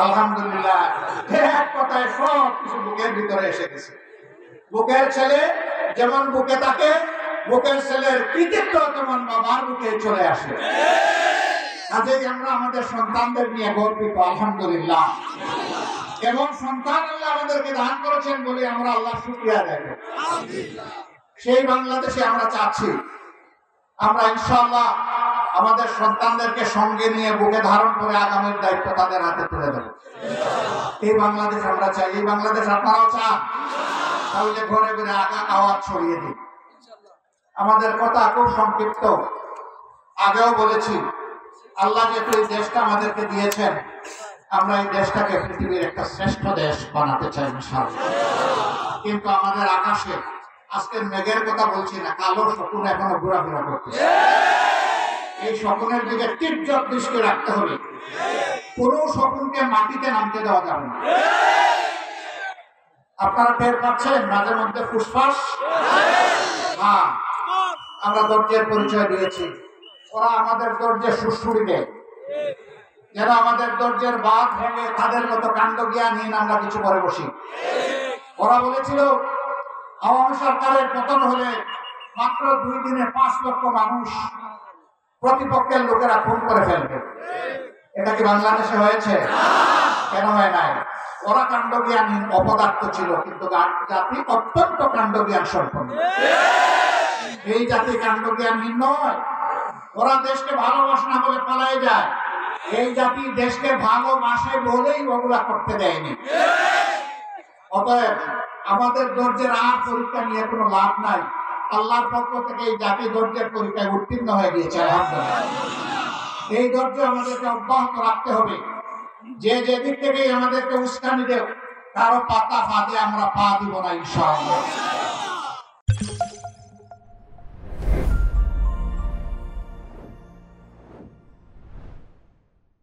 আলহামদুলিল্লাহ, এক কথায় সব কিছু বুকের ভিতরে এসে গেছে। বুকের ছেলে যেমন বুকে থাকে, বুকের ছেলের কৃতিত্ব তেমন বাবার বুকে চলে আসে। কাজেই আমরা আমাদের সন্তানদের নিয়ে গর্বিত, আলহামদুলিল্লাহ। এমন সন্তান আল্লাহ আমাদেরকে দান করেছেন বলে আমরা আল্লাহর শুকরিয়া আদায় করি। সেই বাংলাদেশে আমরা চাচ্ছি, আমরা ইনশাআল্লাহ আমাদের সন্তানদেরকে সঙ্গে নিয়ে বুকে ধারণ করে আগামীর দায়িত্ব তাদের হাতে তুলে দেব। এই বাংলাদেশ আমরা চাই। এই বাংলাদেশ আপনারাও চান? তাহলে ঘরে ঘরে আওয়াজ ছড়িয়ে দিন। আমাদের কথা খুব সংক্ষিপ্ত, আগেও বলেছি, আল্লাহ যেহেতু এই দেশটা আমাদেরকে দিয়েছেন, আমরা এই দেশটাকে পৃথিবীর একটা শ্রেষ্ঠ দেশ বানাতে চাই ইনশাআল্লাহ। কিন্তু আমাদের আকাশে আজকের মেঘের কথা বলছি না, কালো শকুন এখনো ঘোরাফেরা করতেছে। এই শকুনের দিকে তীব্র দৃষ্টি রাখতে হবে। কোন শকুনকে মাটিতে নামতে দেওয়া যাবে না। আপনারা টের পাচ্ছেন মাঝে মধ্যে ফুসফাস। হ্যাঁ, আমরা ধৈর্যের পরিচয় দিয়েছি, ওরা আমাদের ধৈর্যের সুড়সুড়ি দেয়, যেন আমাদের ধৈর্যের বাঁধ ভেঙে তাদের মতো কাণ্ড জ্ঞানহীন আমরা কিছু করে বসি। ওরা বলেছিল আওয়ামী সরকারের পতন হলে মাত্র 2 দিনে 5 লক্ষ মানুষ প্রতিপক্ষের লোকেরা খুন করে ফেলবে। এটা কি বাংলাদেশে হয়েছে? কেন হয় নাই? ওরা কাণ্ড জ্ঞানহীন অপদার্থ ছিল, কিন্তু জাতি অত্যন্ত কাণ্ড জ্ঞান সম্পন্ন। এই জাতি কাণ্ড জ্ঞানহীন নয়। ওরা দেশকে ভালোবাসে না বলে পালাই যায়। এই জাতি দেশকে ভালোবাসে বলেই ওগুলা করতে দেয়নি। অতএব আমাদের ধৈর্যের আর পরীক্ষা নিয়ে কোনো লাভ নাই। আল্লাহর পক্ষ থেকে এই জাতি ধৈর্যের পরীক্ষায় উত্তীর্ণ হয়ে গিয়েছে, আলহামদুলিল্লাহ। এই ধৈর্য আমাদেরকে অব্যাহত রাখতে হবে। যে যেদিক থেকেই আমাদেরকে উস্কানি দেব, কারো পাতা ফাঁদে আমরা পা দিব না ইনশাআল্লাহ।